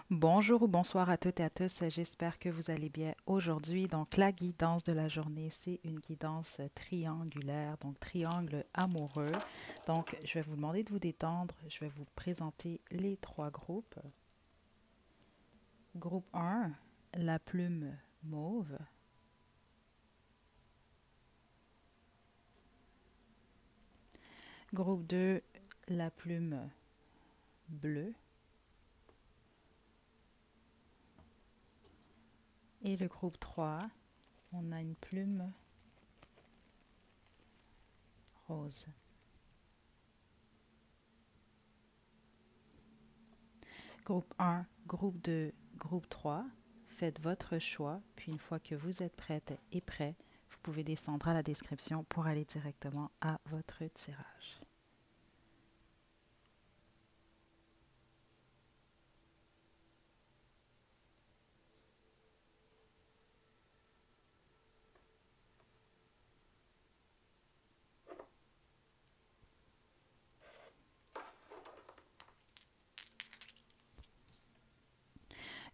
Bonjour ou bonsoir à toutes et à tous, j'espère que vous allez bien aujourd'hui. Donc la guidance de la journée, c'est une guidance triangulaire, donc triangle amoureux. Donc je vais vous demander de vous détendre, je vais vous présenter les trois groupes. Groupe un, la plume mauve. Groupe 2, la plume bleue. Et le groupe 3, on a une plume rose. Groupe un, groupe 2, groupe 3. Faites votre choix, puis une fois que vous êtes prête et prêt, vous pouvez descendre à la description pour aller directement à votre tirage.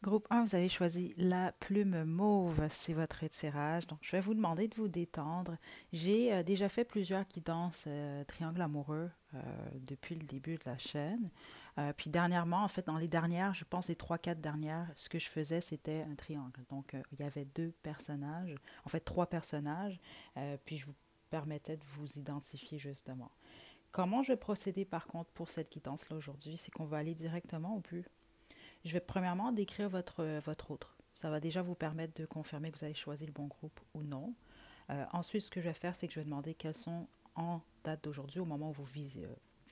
Groupe un, vous avez choisi la plume mauve, c'est votre tirage. Donc, je vais vous demander de vous détendre. J'ai déjà fait plusieurs guidances triangle amoureux depuis le début de la chaîne. Puis dernièrement, en fait, dans les dernières, je pense les trois, quatre dernières, ce que je faisais, c'était un triangle. Donc, il y avait deux personnages, en fait, trois personnages, puis je vous permettais de vous identifier justement. Comment je vais procéder par contre pour cette guidance-là aujourd'hui, c'est qu'on va aller directement au but. Je vais premièrement décrire votre autre. Ça va déjà vous permettre de confirmer que vous avez choisi le bon groupe ou non. Ensuite, ce que je vais faire, c'est que je vais demander quels sont en date d'aujourd'hui, au moment où vous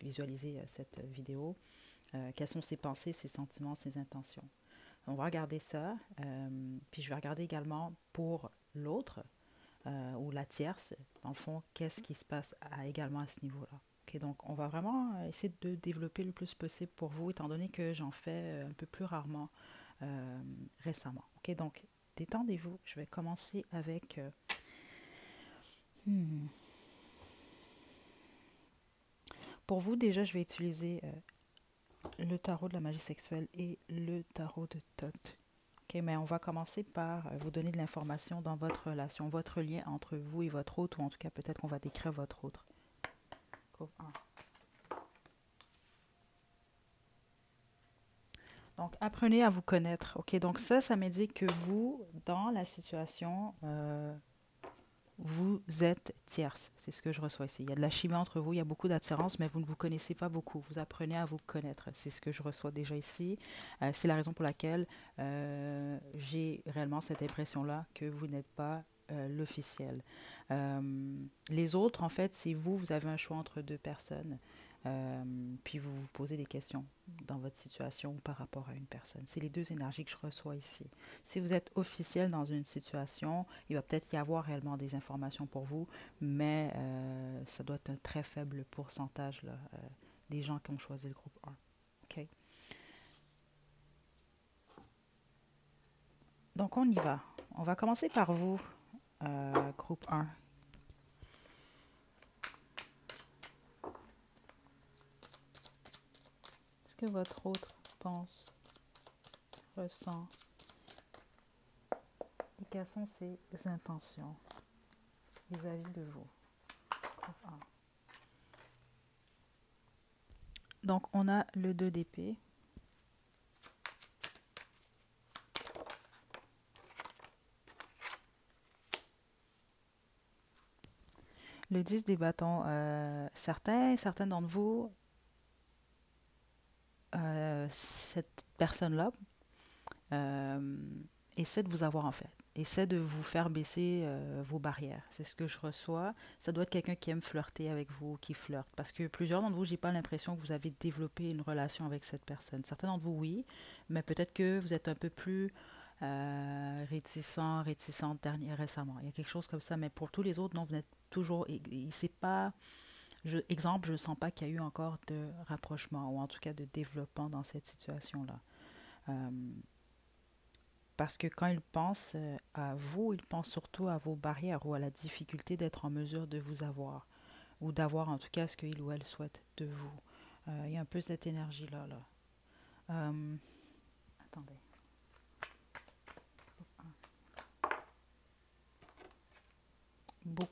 visualisez cette vidéo, quelles sont ses pensées, ses sentiments, ses intentions. On va regarder ça, puis je vais regarder également pour l'autre ou la tierce, dans le fond, qu'est-ce qui se passe également à ce niveau-là. Ok, donc, on va vraiment essayer de développer le plus possible pour vous, étant donné que j'en fais un peu plus rarement euh, récemment. Ok, donc, détendez-vous. Je vais commencer avec... hmm. Pour vous, déjà, je vais utiliser le tarot de la magie sexuelle et le tarot de Thoth. Ok, mais on va commencer par vous donner de l'information dans votre relation, votre lien entre vous et votre autre, ou en tout cas, peut-être qu'on va décrire votre autre. Groupe 1. Donc, apprenez à vous connaître. OK, donc ça m'indique que vous, dans la situation, vous êtes tierce. C'est ce que je reçois ici. Il y a de la chimie entre vous, il y a beaucoup d'attirance, mais vous ne vous connaissez pas beaucoup. Vous apprenez à vous connaître. C'est ce que je reçois déjà ici. C'est la raison pour laquelle j'ai réellement cette impression-là que vous n'êtes pas l'officiel. Les autres, en fait, c'est vous, vous avez un choix entre deux personnes. Puis vous vous posez des questions dans votre situation ou par rapport à une personne. C'est les deux énergies que je reçois ici. Si vous êtes officiel dans une situation, il va peut-être y avoir réellement des informations pour vous, mais ça doit être un très faible pourcentage là, des gens qui ont choisi le groupe 1. OK? Donc on y va. On va commencer par vous, groupe 1. Est-ce que votre autre pense, ressent et quelles sont ses intentions vis-à-vis de vous? Groupe 1. Donc on a le 2 d'épée. Le 10 des bâtons, certains d'entre vous, cette personne-là euh, essaie de vous avoir en fait, essaie de vous faire baisser vos barrières. C'est ce que je reçois. Ça doit être quelqu'un qui aime flirter avec vous, qui flirte. Parce que plusieurs d'entre vous, j'ai pas l'impression que vous avez développé une relation avec cette personne. Certains d'entre vous, oui, mais peut-être que vous êtes un peu plus réticente récemment. Il y a quelque chose comme ça, mais pour tous les autres, non, vous êtes toujours. C'est pas. Exemple, je ne sens pas qu'il y a eu encore de rapprochement ou en tout cas de développement dans cette situation-là. Euh, Parce que quand il pense à vous, il pense surtout à vos barrières ou à la difficulté d'être en mesure de vous avoir ou d'avoir en tout cas ce qu'il ou elle souhaite de vous. Il y a un peu cette énergie-là. Là. Attendez.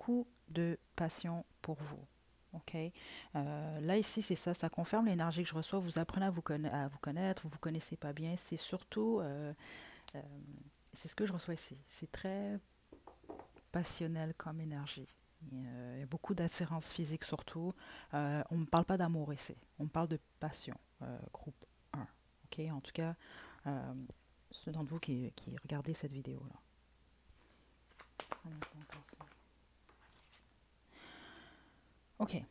beaucoup de passion pour vous. OK? Là, ici, c'est ça. Ça confirme l'énergie que je reçois. Vous apprenez à vous connaître, vous ne vous connaissez pas bien. C'est surtout, euh, c'est ce que je reçois ici. C'est très passionnel comme énergie. Il y a beaucoup d'attirance physique surtout. On ne parle pas d'amour ici. On parle de passion. Groupe 1. OK? En tout cas, euh, ceux d'entre vous qui regardez cette vidéo-là. OK.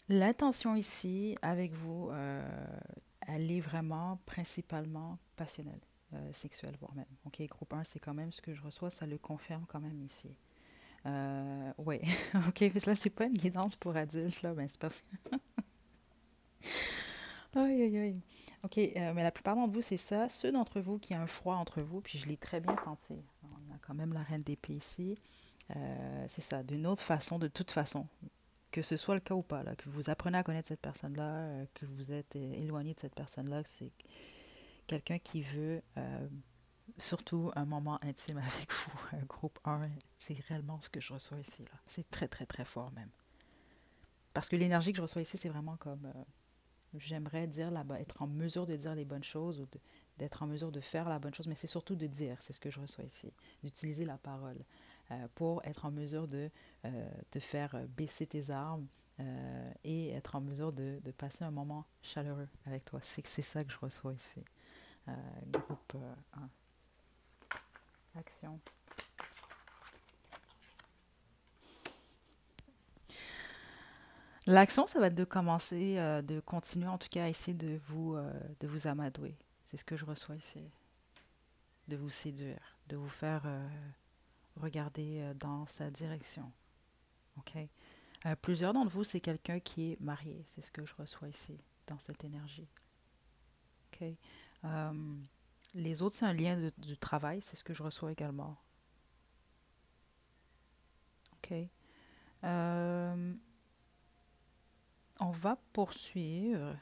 L'intention ici, avec vous, elle est vraiment principalement passionnelle, sexuelle, voire même. OK, groupe 1, c'est quand même ce que je reçois, ça le confirme quand même ici. Oui, OK, mais là, c'est pas une guidance pour adultes, là, mais c'est parce que... Aïe, aïe, aïe. OK, mais la plupart d'entre vous, c'est ça. Ceux d'entre vous qui ont un froid entre vous, puis je l'ai très bien senti. On a quand même la reine d'épée ici. C'est ça, d'une autre façon, de toute façon. Que ce soit le cas ou pas, là, que vous apprenez à connaître cette personne-là, que vous êtes éloigné de cette personne-là, que c'est quelqu'un qui veut surtout un moment intime avec vous, un groupe 1, c'est réellement ce que je reçois ici. Là. C'est très, très, très fort même. Parce que l'énergie que je reçois ici, c'est vraiment comme, j'aimerais dire là-bas, être en mesure de dire les bonnes choses ou d'être en mesure de faire la bonne chose, mais c'est surtout de dire, c'est ce que je reçois ici, d'utiliser la parole pour être en mesure de te faire baisser tes armes et être en mesure de passer un moment chaleureux avec toi. C'est ça que je reçois ici. Groupe 1. Action. L'action, ça va être de commencer, de continuer en tout cas à essayer de vous amadouer. C'est ce que je reçois ici. De vous séduire, de vous faire regarder dans sa direction. OK? Plusieurs d'entre vous, c'est quelqu'un qui est marié. C'est ce que je reçois ici, dans cette énergie. OK? Euh, les autres, c'est un lien du travail. C'est ce que je reçois également. OK? Euh, on va poursuivre.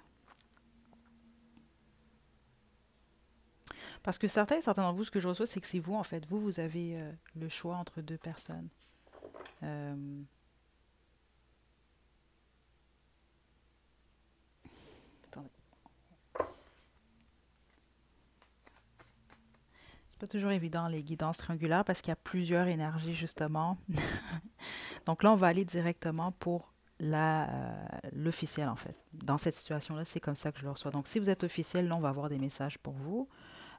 Parce que certains d'entre vous, ce que je reçois, c'est que c'est vous, en fait. Vous avez le choix entre deux personnes. Euh, attendez. C'est pas toujours évident, les guidances triangulaires, parce qu'il y a plusieurs énergies, justement. Donc là, on va aller directement pour l'officiel, en fait. Dans cette situation-là, c'est comme ça que je le reçois. Donc, si vous êtes officiel, là, on va avoir des messages pour vous.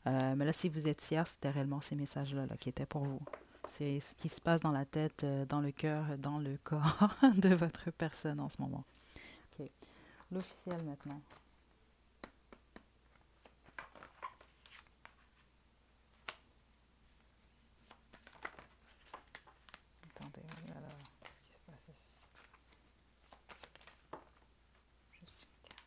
Mais là, si vous êtes tiers, c'était réellement ces messages-là là, qui étaient pour vous. C'est ce qui se passe dans la tête, dans le cœur, dans le corps de votre personne en ce moment. OK. L'officiel maintenant. Attendez, alors, qu'est-ce qui se passe ici? Juste une carte.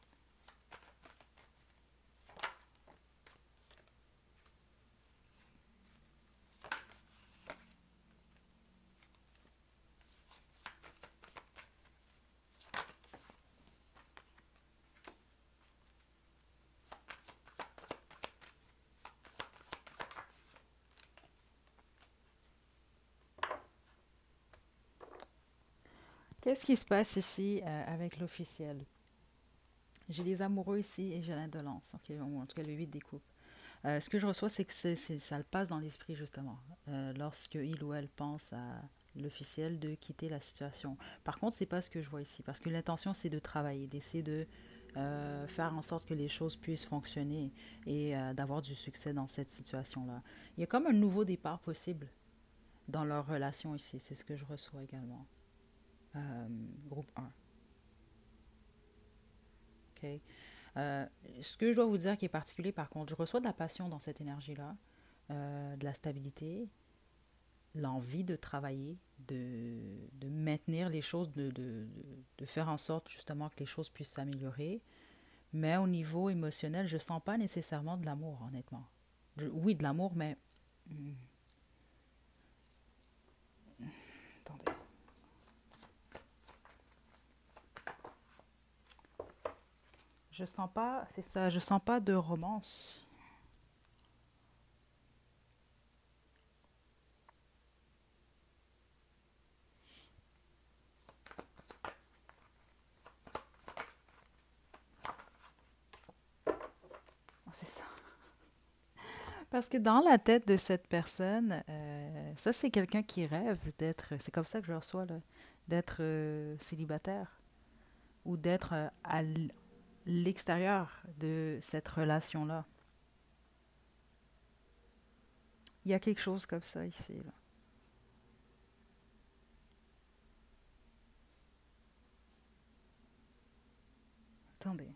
Qu'est-ce qui se passe ici avec l'officiel? J'ai les amoureux ici et j'ai l'indolence, okay? Ou en tout cas le 8 des coupes. Ce que je reçois, c'est que ça le passe dans l'esprit, justement, lorsque il ou elle pense à l'officiel de quitter la situation. Par contre, c'est pas ce que je vois ici, parce que l'intention, c'est de travailler, d'essayer de faire en sorte que les choses puissent fonctionner et d'avoir du succès dans cette situation-là. Il y a comme un nouveau départ possible dans leur relation ici, c'est ce que je reçois également. Groupe 1. OK? Ce que je dois vous dire qui est particulier, par contre, je reçois de la passion dans cette énergie-là, de la stabilité, l'envie de travailler, de maintenir les choses, de faire en sorte justement que les choses puissent s'améliorer. Mais au niveau émotionnel, je ne sens pas nécessairement de l'amour, honnêtement. Oui, de l'amour, mais... Attendez. Je sens pas, c'est ça, je sens pas de romance. Parce que dans la tête de cette personne, ça c'est quelqu'un qui rêve d'être, c'est comme ça que je le reçois, là, d'être célibataire ou d'être à l'extérieur de cette relation-là. Il y a quelque chose comme ça ici, là. Attendez.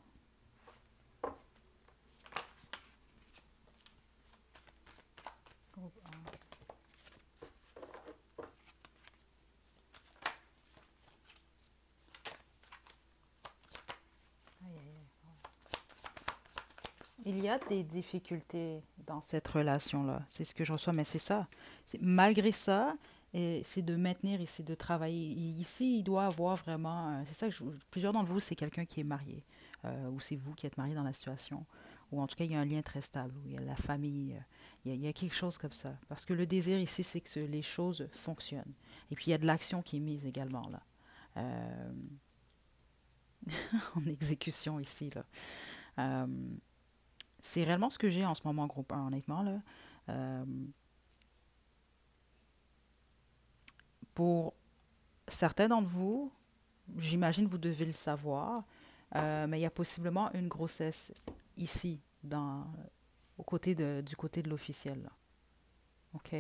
Groupe un. Aïe, aïe, aïe. Il y a des difficultés dans cette relation-là. C'est ce que je reçois, mais c'est ça. Malgré ça, et c'est de maintenir ici, de travailler. Ici, il doit avoir vraiment. C'est ça que plusieurs d'entre vous, c'est quelqu'un qui est marié, ou c'est vous qui êtes marié dans la situation, ou en tout cas, il y a un lien très stable, où il y a la famille, il y a quelque chose comme ça. Parce que le désir ici, c'est que les choses fonctionnent. Et puis, il y a de l'action qui est mise également, là. Euh, en exécution ici, là. Euh, c'est réellement ce que j'ai en ce moment, groupe un, honnêtement, là. Euh, pour certains d'entre vous, j'imagine vous devez le savoir, mais il y a possiblement une grossesse ici, du côté de l'officiel, là. OK?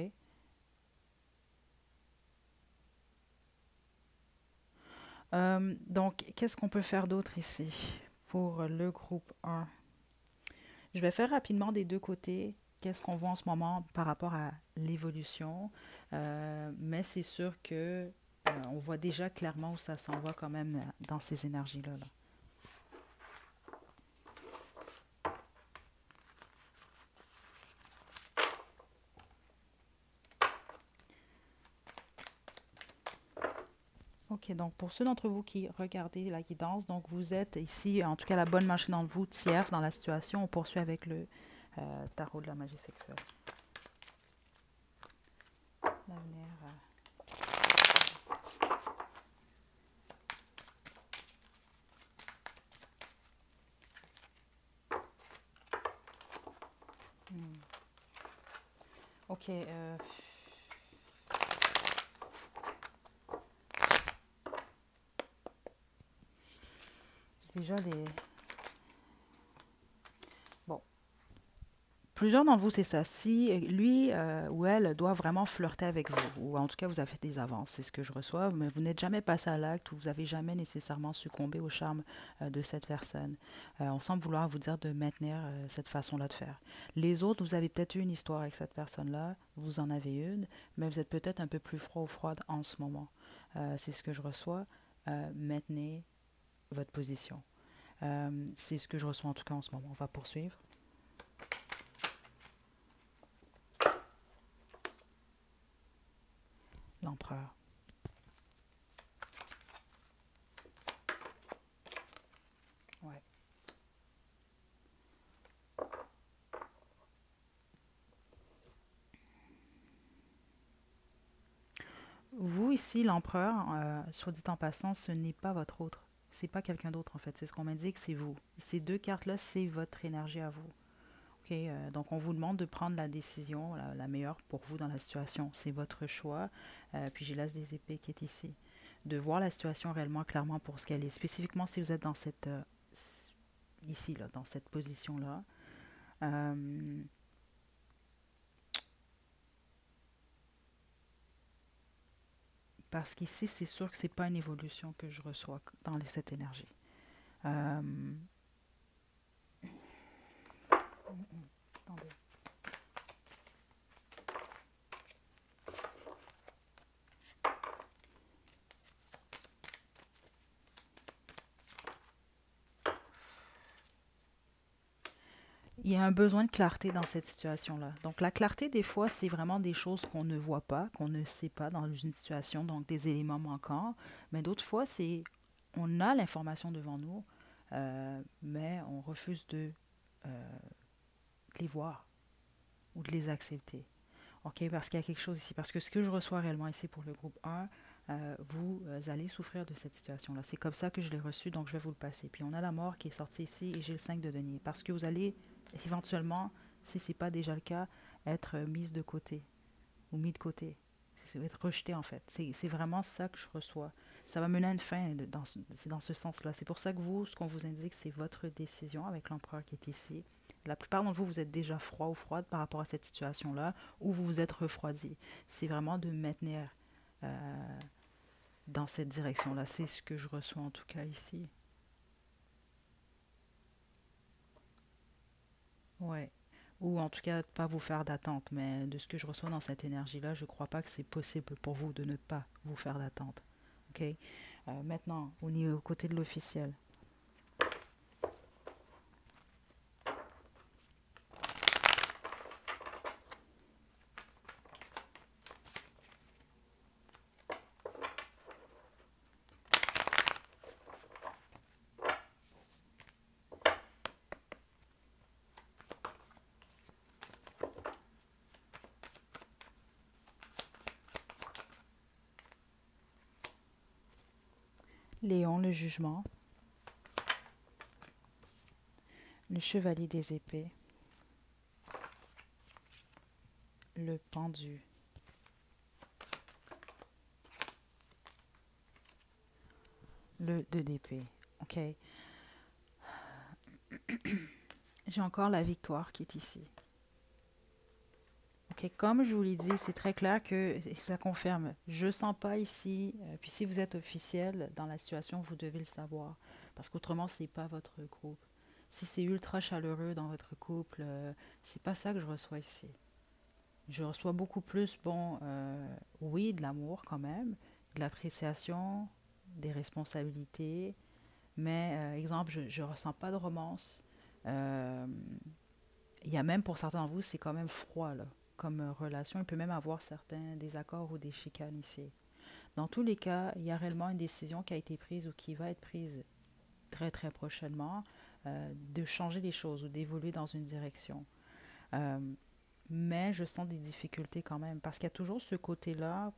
Donc, qu'est-ce qu'on peut faire d'autre ici pour le groupe un? Je vais faire rapidement des deux côtés. Qu'est-ce qu'on voit en ce moment par rapport à l'évolution? Mais c'est sûr que on voit déjà clairement où ça s'en va quand même dans ces énergies-là, là. Ok, donc pour ceux d'entre vous qui regardez la guidance, donc vous êtes ici, en tout cas la bonne machine en vous, tierce dans la situation. On poursuit avec le tarot de la magie sexuelle. L'avenir. Hmm. Ok, déjà les. Bon, plusieurs d'entre vous, c'est ça. Si lui ou elle doit vraiment flirter avec vous, ou en tout cas vous avez fait des avances, c'est ce que je reçois, mais vous n'êtes jamais passé à l'acte ou vous n'avez jamais nécessairement succombé au charme de cette personne. On semble vouloir vous dire de maintenir cette façon-là de faire. Les autres, vous avez peut-être eu une histoire avec cette personne-là, vous en avez une, mais vous êtes peut-être un peu plus froid ou froide en ce moment. C'est ce que je reçois. Maintenez votre position. C'est ce que je reçois en tout cas en ce moment. On va poursuivre. L'empereur. Ouais. Vous, ici, l'empereur, soit dit en passant, ce n'est pas votre autre. C'est pas quelqu'un d'autre, en fait. C'est ce qu'on m'indique, c'est vous. Ces deux cartes-là, c'est votre énergie à vous. OK? Donc, on vous demande de prendre la décision la meilleure pour vous dans la situation. C'est votre choix. Puis, j'ai l'as des épées qui est ici. De voir la situation réellement clairement pour ce qu'elle est. Spécifiquement, si vous êtes dans cette... ici, là, dans cette position-là. Euh, parce qu'ici, c'est sûr que c'est pas une évolution que je reçois dans cette énergie. Euh, attendez. Il y a un besoin de clarté dans cette situation-là. Donc, la clarté, des fois, c'est vraiment des choses qu'on ne voit pas, qu'on ne sait pas dans une situation, donc des éléments manquants. Mais d'autres fois, c'est on a l'information devant nous, mais on refuse euh, de les voir ou de les accepter. OK? Parce qu'il y a quelque chose ici. Parce que ce que je reçois réellement ici pour le groupe 1, vous allez souffrir de cette situation-là. C'est comme ça que je l'ai reçu, donc je vais vous le passer. Puis on a la mort qui est sortie ici et j'ai le 5 de denier. Parce que vous allez éventuellement si ce n'est pas déjà le cas, être mise de côté ou mis de côté. C'est être rejeté en fait. C'est vraiment ça que je reçois. Ça va mener à une fin, c'est dans ce sens-là. C'est pour ça que vous, ce qu'on vous indique, c'est votre décision avec l'empereur qui est ici. La plupart d'entre vous, vous êtes déjà froid ou froide par rapport à cette situation-là, ou vous vous êtes refroidi. C'est vraiment de maintenir dans cette direction-là. C'est ce que je reçois en tout cas ici. Ouais. Ou en tout cas, pas vous faire d'attente. Mais de ce que je reçois dans cette énergie-là, je ne crois pas que c'est possible pour vous de ne pas vous faire d'attente. OK? Maintenant, au niveau côté de l'officiel. Léon, le jugement. Le chevalier des épées. Le pendu. Le 2 d'épée. OK? J'ai encore la victoire qui est ici. OK, comme je vous l'ai dit, c'est très clair que ça confirme. Je ne sens pas ici, puis si vous êtes officiel dans la situation, vous devez le savoir. Parce qu'autrement, ce n'est pas votre groupe. Si c'est ultra chaleureux dans votre couple, c'est pas ça que je reçois ici. Je reçois beaucoup plus, bon, oui, de l'amour quand même, de l'appréciation, des responsabilités, mais, exemple, je ne ressens pas de romance. Euh, Il y a même pour certains d'entre vous, c'est quand même froid, là, comme relation. Il peut même avoir certains désaccords ou des chicanes ici. Dans tous les cas, il y a réellement une décision qui a été prise ou qui va être prise très très prochainement de changer les choses ou d'évoluer dans une direction. Euh, mais je sens des difficultés quand même parce qu'il y a toujours ce côté-là.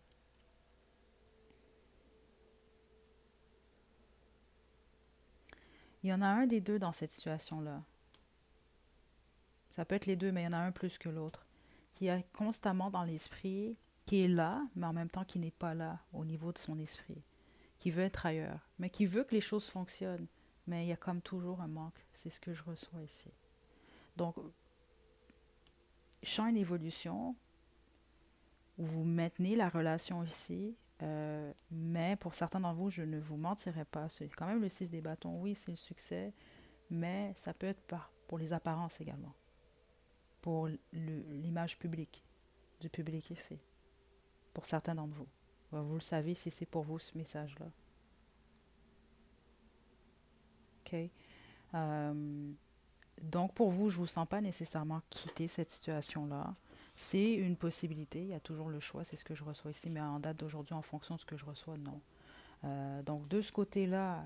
Il y en a un des deux dans cette situation-là. Ça peut être les deux, mais il y en a un plus que l'autre. Qui est constamment dans l'esprit, qui est là, mais en même temps qui n'est pas là au niveau de son esprit. Qui veut être ailleurs, mais qui veut que les choses fonctionnent. Mais il y a comme toujours un manque. C'est ce que je reçois ici. Donc, je sens une évolution où vous maintenez la relation ici, mais pour certains d'entre vous, je ne vous mentirai pas. C'est quand même le 6 des bâtons. Oui, c'est le succès, mais ça peut être pour les apparences également. Pour l'image publique, du public ici. Pour certains d'entre vous. Vous le savez si c'est pour vous ce message-là. OK? Euh, donc pour vous, je ne vous sens pas nécessairement quitter cette situation-là. C'est une possibilité, il y a toujours le choix, c'est ce que je reçois ici, mais en date d'aujourd'hui, en fonction de ce que je reçois, non. Donc de ce côté-là,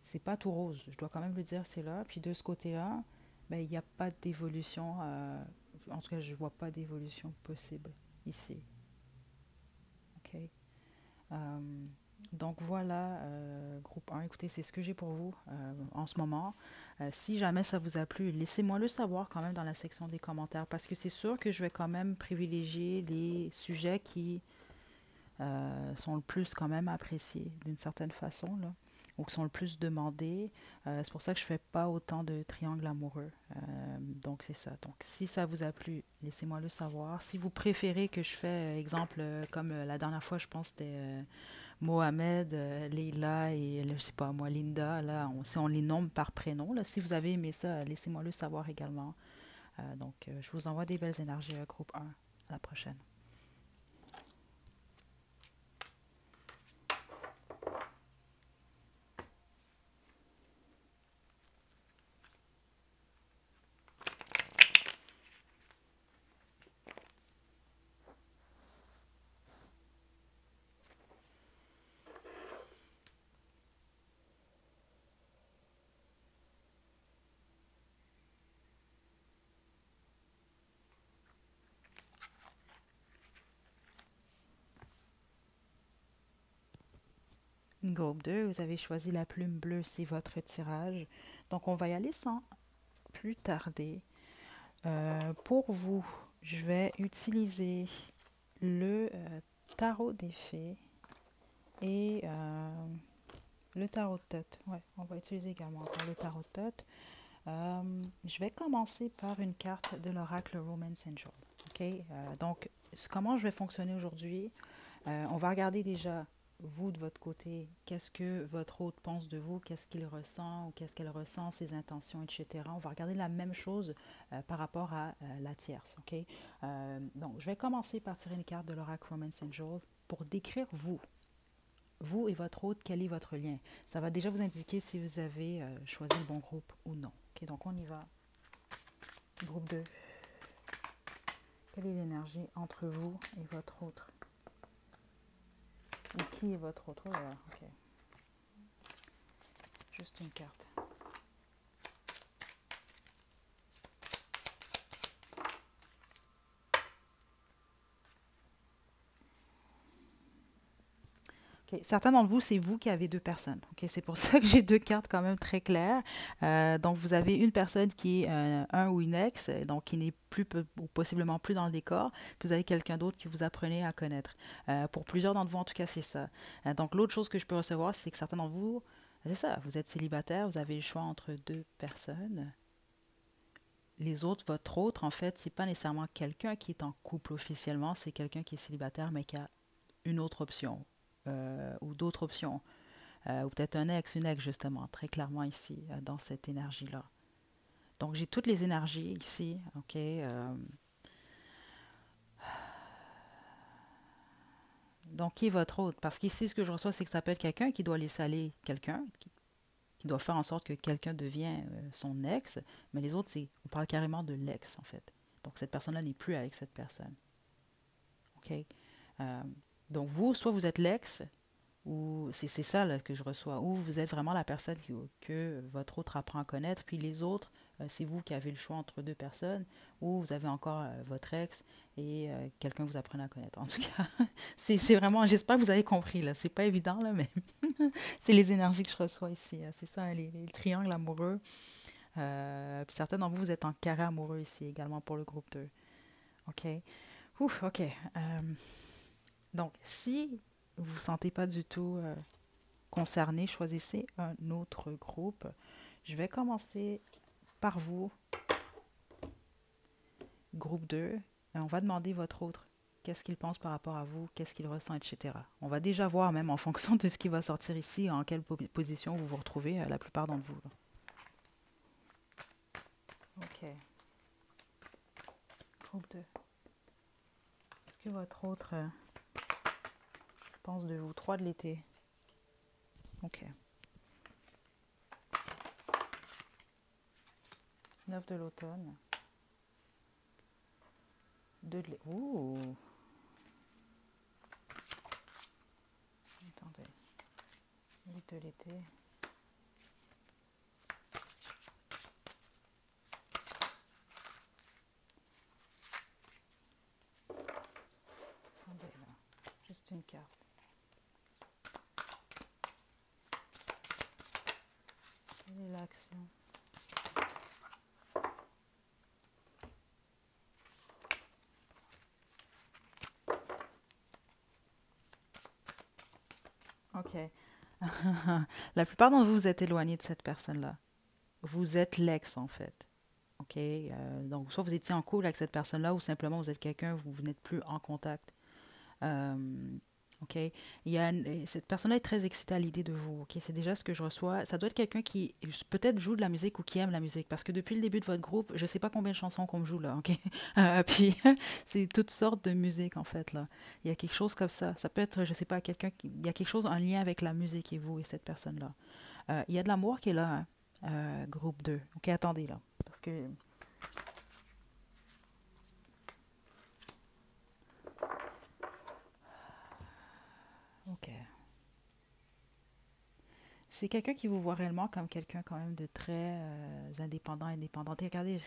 c'est pas tout rose, je dois quand même le dire, c'est là. Puis de ce côté-là, ben, il n'y a pas d'évolution, en tout cas, je ne vois pas d'évolution possible ici. OK? Euh, donc voilà, groupe 1, écoutez, c'est ce que j'ai pour vous en ce moment. Si jamais ça vous a plu, laissez-moi le savoir quand même dans la section des commentaires parce que c'est sûr que je vais quand même privilégier les sujets qui sont le plus quand même appréciés d'une certaine façon, là, ou qui sont le plus demandés. C'est pour ça que je ne fais pas autant de triangles amoureux. Donc c'est ça. Donc si ça vous a plu, laissez-moi le savoir. Si vous préférez que je fais, exemple, comme la dernière fois, je pense que c'était Mohamed, Leila et je sais pas moi, Linda, là, si on les nomme par prénom, là, si vous avez aimé ça, laissez-moi le savoir également. Je vous envoie des belles énergies, groupe 1. À la prochaine. Groupe 2, vous avez choisi la plume bleue, c'est votre tirage. Donc, on va y aller sans plus tarder. Pour vous, je vais utiliser le tarot des fées et le tarot de Thoth. Ouais, on va utiliser également encore le tarot de Thoth. Je vais commencer par une carte de l'oracle Romance Angel. OK? Donc, comment je vais fonctionner aujourd'hui? On va regarder déjà, vous de votre côté, qu'est-ce que votre hôte pense de vous, qu'est-ce qu'il ressent ou qu'est-ce qu'elle ressent, ses intentions, etc. On va regarder la même chose par rapport à la tierce. OK? Donc, je vais commencer par tirer une carte de l'oracle Romance Angel pour décrire vous. Vous et votre hôte, quel est votre lien? Ça va déjà vous indiquer si vous avez choisi le bon groupe ou non. OK, donc on y va. Groupe 2. Quelle est l'énergie entre vous et votre autre? Ou qui est votre autre? Oh là là, ok. Juste une carte. Okay. Certains d'entre vous, c'est vous qui avez deux personnes. Okay. C'est pour ça que j'ai deux cartes quand même très claires. Donc, vous avez une personne qui est un ou une ex, donc qui n'est plus ou possiblement plus dans le décor. Puis vous avez quelqu'un d'autre que vous apprenez à connaître. Pour plusieurs d'entre vous, en tout cas, c'est ça. Donc, l'autre chose que je peux recevoir, c'est que certains d'entre vous, c'est ça, vous êtes célibataire, vous avez le choix entre deux personnes. Les autres, votre autre, en fait, c'est pas nécessairement quelqu'un qui est en couple officiellement, c'est quelqu'un qui est célibataire, mais qui a une autre option ou d'autres options. Ou peut-être un ex, une ex, justement, très clairement ici, dans cette énergie-là. Donc, j'ai toutes les énergies ici, OK? Donc, qui est votre autre? Parce qu'ici, ce que je reçois, c'est que ça peut être quelqu'un qui doit laisser aller quelqu'un, qui doit faire en sorte que quelqu'un devienne son ex, mais les autres, c'est, on parle carrément de l'ex, en fait. Donc, cette personne-là n'est plus avec cette personne. OK? Euh, donc, vous, soit vous êtes l'ex, ou c'est ça là, que je reçois, ou vous êtes vraiment la personne que votre autre apprend à connaître, puis les autres, c'est vous qui avez le choix entre deux personnes, ou vous avez encore votre ex et quelqu'un que vous apprenez à connaître. En tout cas, c'est vraiment, j'espère que vous avez compris, là. C'est pas évident, là, mais c'est les énergies que je reçois ici. C'est ça, les triangles amoureux. Puis certains d'entre vous, vous êtes en carré amoureux ici également pour le groupe 2. OK? Ouf, OK. Donc, si vous ne vous sentez pas du tout concerné, choisissez un autre groupe. Je vais commencer par vous, groupe 2. On va demander votre autre. Qu'est-ce qu'il pense par rapport à vous, qu'est-ce qu'il ressent, etc. On va déjà voir, même en fonction de ce qui va sortir ici, en quelle position vous vous retrouvez, la plupart d'entre vous. Là. OK. Groupe 2. Qu'est-ce que votre autre pense de vous? 3 de l'été. OK. 9 de l'automne. 2 de l'été. Ouh! Attendez. 8 de l'été. Attendez là. Juste une carte. Quelle est l'action? OK. La plupart d'entre vous, vous êtes éloignés de cette personne-là. Vous êtes l'ex, en fait. OK? Donc, soit vous étiez en couple avec cette personne-là, ou simplement vous êtes quelqu'un, vous n'êtes plus en contact. Euh, OK? Cette personne-là est très excitée à l'idée de vous. OK? C'est déjà ce que je reçois. Ça doit être quelqu'un qui peut-être joue de la musique ou qui aime la musique. Parce que depuis le début de votre groupe, je ne sais pas combien de chansons qu'on me joue là. OK? Puis, c'est toutes sortes de musique en fait. Là. Il y a quelque chose comme ça. Ça peut être, je ne sais pas, quelqu'un qui. Il y a quelque chose en lien avec la musique et vous et cette personne-là. Il y a de l'amour qui est là, hein, groupe 2. OK? Attendez là. Parce que. OK. C'est quelqu'un qui vous voit réellement comme quelqu'un quand même de très indépendant, indépendante. Et regardez,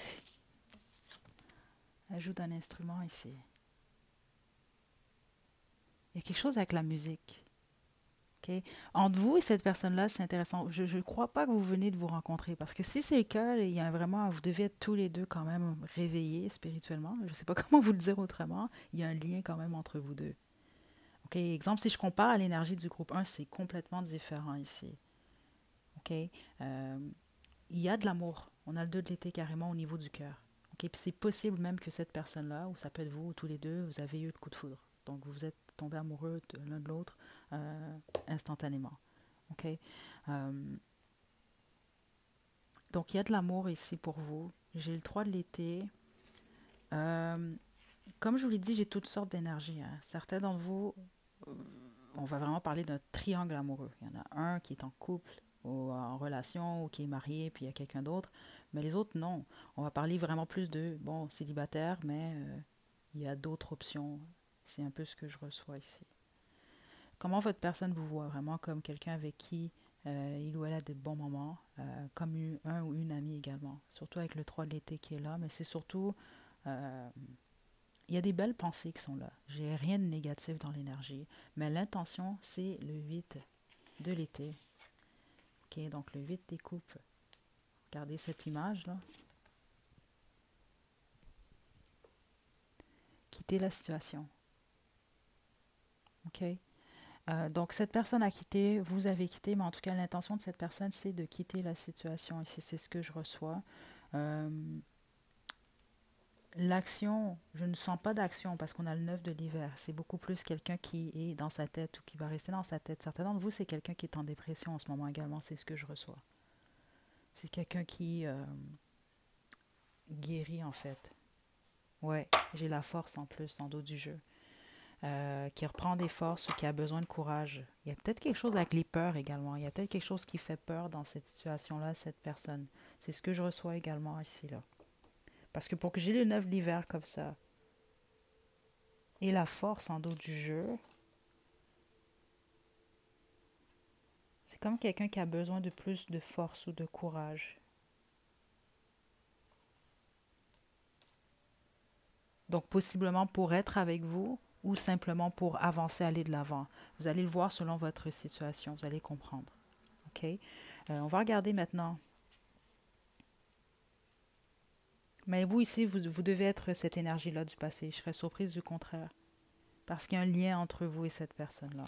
elle joue d'un instrument ici. Il y a quelque chose avec la musique. OK? Entre vous et cette personne-là, c'est intéressant. Je ne crois pas que vous venez de vous rencontrer parce que si c'est le cas, il y a vraiment, vous devez être tous les deux quand même réveillés spirituellement. Je ne sais pas comment vous le dire autrement. Il y a un lien quand même entre vous deux. OK? Exemple, si je compare à l'énergie du groupe 1, c'est complètement différent ici. OK? Il y a de l'amour. On a le 2 de l'été carrément au niveau du cœur. OK? Puis c'est possible même que cette personne-là, ou ça peut être vous, ou tous les deux, vous avez eu le coup de foudre. Donc vous êtes tombés amoureux de l'un de l'autre instantanément. OK? Euh, donc il y a de l'amour ici pour vous. J'ai le 3 de l'été. Euh, Comme je vous l'ai dit, j'ai toutes sortes d'énergies. Hein. Certains d'entre vous, euh, on va vraiment parler d'un triangle amoureux. Il y en a un qui est en couple ou en relation ou qui est marié, puis il y a quelqu'un d'autre. Mais les autres, non. On va parler vraiment plus de, bon, célibataire, mais il y a d'autres options. C'est un peu ce que je reçois ici. Comment votre personne vous voit vraiment comme quelqu'un avec qui il ou elle a de bons moments, comme un ou une amie également. Surtout avec le 3 de l'été qui est là, mais c'est surtout euh, il y a des belles pensées qui sont là. J'ai rien de négatif dans l'énergie. Mais l'intention, c'est le 8 de l'été. OK, donc le 8 des coupes. Regardez cette image-là. Quitter la situation. OK? Donc cette personne a quitté, vous avez quitté, mais en tout cas, l'intention de cette personne, c'est de quitter la situation. Et c'est ce que je reçois. Euh, L'action, je ne sens pas d'action parce qu'on a le 9 de l'hiver. C'est beaucoup plus quelqu'un qui est dans sa tête ou qui va rester dans sa tête. Certains d'entre vous, c'est quelqu'un qui est en dépression en ce moment également. C'est ce que je reçois. C'est quelqu'un qui guérit en fait. Ouais, j'ai la force en plus en dos du jeu. Qui reprend des forces ou qui a besoin de courage. Il y a peut-être quelque chose avec les peurs également. Il y a peut-être quelque chose qui fait peur dans cette situation-là, cette personne. C'est ce que je reçois également ici, là. Parce que pour que j'ai le 9 de l'hiver comme ça, et la force en dos du jeu, c'est comme quelqu'un qui a besoin de plus de force ou de courage. Donc, possiblement pour être avec vous ou simplement pour avancer, aller de l'avant. Vous allez le voir selon votre situation, vous allez comprendre. OK? On va regarder maintenant. Mais vous, ici, vous devez être cette énergie-là du passé. Je serais surprise du contraire. Parce qu'il y a un lien entre vous et cette personne-là.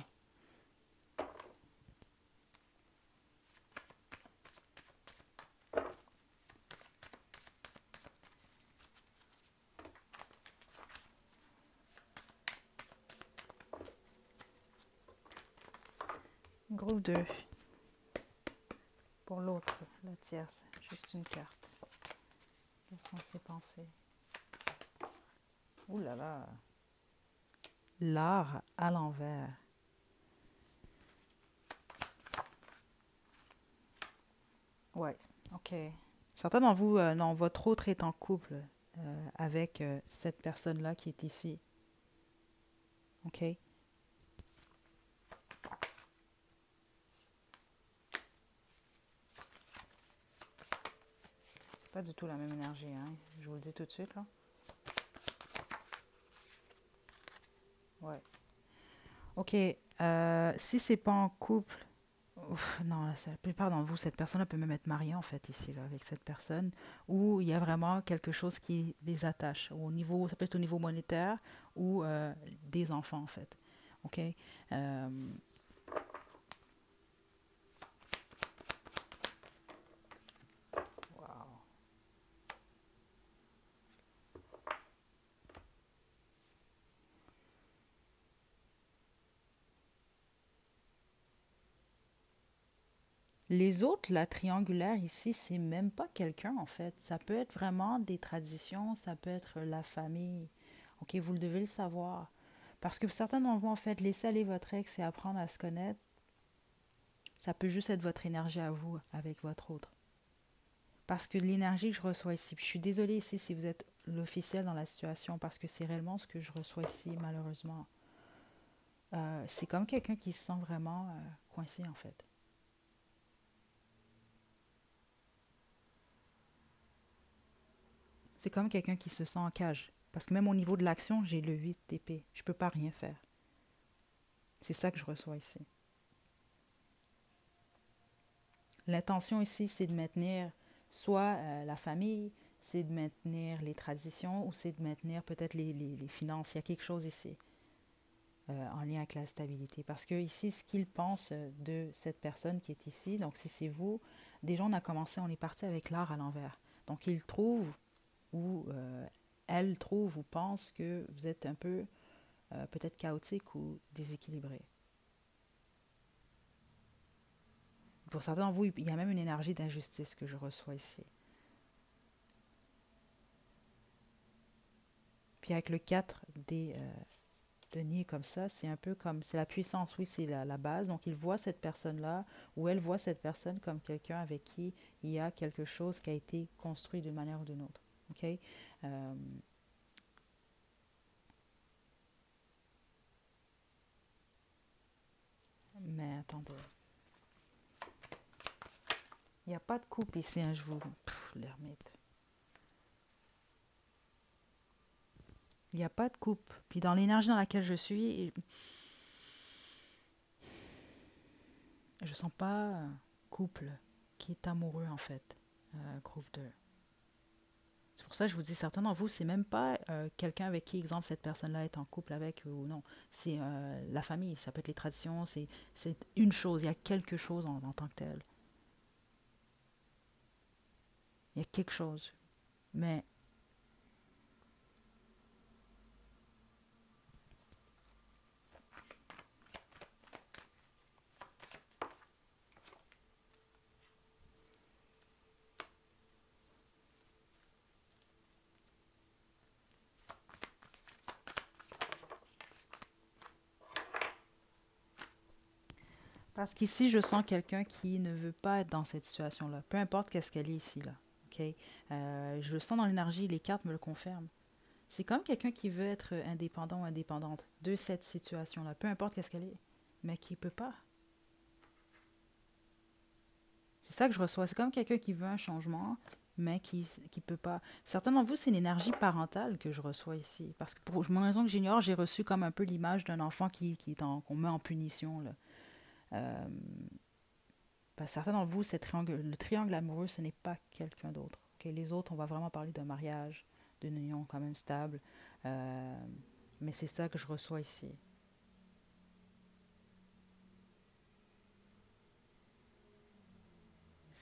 Groupe 2. Pour l'autre, la tierce. Juste une carte. Quelles sont ses pensées? Ouh là là. L'art à l'envers. Ouais, ok. Certains d'entre vous, non, votre autre est en couple avec cette personne-là qui est ici. Ok? C'est pas du tout la même énergie, hein. Je vous le dis tout de suite, là. Ouais. Ok. Si c'est pas en couple, ouf, non, la plupart d'entre vous, cette personne-là peut même être mariée, en fait, ici, là, avec cette personne, où il y a vraiment quelque chose qui les attache. Au niveau, ça peut être au niveau monétaire ou des enfants, en fait. OK? Euh, wow. Les autres, la triangulaire ici, c'est même pas quelqu'un, en fait. Ça peut être vraiment des traditions, ça peut être la famille. OK? Vous le devez le savoir. Parce que certains d'entre vous, en fait, laisser aller votre ex et apprendre à se connaître, ça peut juste être votre énergie à vous avec votre autre. Parce que l'énergie que je reçois ici, puis je suis désolée ici si vous êtes l'officiel dans la situation, parce que c'est réellement ce que je reçois ici, malheureusement. C'est comme quelqu'un qui se sent vraiment coincé, en fait. C'est comme quelqu'un qui se sent en cage. Parce que même au niveau de l'action, j'ai le 8 d'épée. Je peux pas rien faire. C'est ça que je reçois ici. L'intention ici, c'est de maintenir soit la famille, c'est de maintenir les traditions ou c'est de maintenir peut-être les finances. Il y a quelque chose ici en lien avec la stabilité. Parce que ici, ce qu'il pense de cette personne qui est ici, donc si c'est vous, déjà on a commencé, on est parti avec l'art à l'envers. Donc il trouve ou elle trouve ou pense que vous êtes un peu peut-être chaotique ou déséquilibré. Pour certains d'entre vous, il y a même une énergie d'injustice que je reçois ici. Puis avec le 4 des deniers comme ça, c'est un peu comme, c'est la puissance, oui, c'est la base. Donc il voit cette personne-là, ou elle voit cette personne comme quelqu'un avec qui il y a quelque chose qui a été construit d'une manière ou d'une autre. OK? Euh, mais attendez. Il n'y a pas de couple ici, hein, je vous... L'ermite. Il n'y a pas de couple. Puis dans l'énergie dans laquelle je suis, je sens pas un couple qui est amoureux, en fait. Groupe 2. C'est pour ça que je vous dis, certains d'entre vous, c'est même pas quelqu'un avec qui, exemple, cette personne-là est en couple avec ou non. C'est la famille, ça peut être les traditions, c'est une chose, il y a quelque chose en tant que tel. Il y a quelque chose. Mais parce qu'ici, je sens quelqu'un qui ne veut pas être dans cette situation-là. Peu importe qu'est-ce qu'elle est ici, là. OK? Je le sens dans l'énergie, les cartes me le confirment. C'est comme quelqu'un qui veut être indépendant ou indépendante de cette situation-là, peu importe qu'est-ce qu'elle est, mais qui ne peut pas. C'est ça que je reçois. C'est comme quelqu'un qui veut un changement, mais qui ne peut pas. Certains d'entre vous, c'est une énergie parentale que je reçois ici. Parce que pour une raison que j'ignore, j'ai reçu comme un peu l'image d'un enfant qui est qu'on met en punition. Là. Euh, certains d'entre vous, le triangle amoureux, ce n'est pas quelqu'un d'autre. Okay? Les autres, on va vraiment parler d'un mariage, d'une union quand même stable. Euh, mais c'est ça que je reçois ici.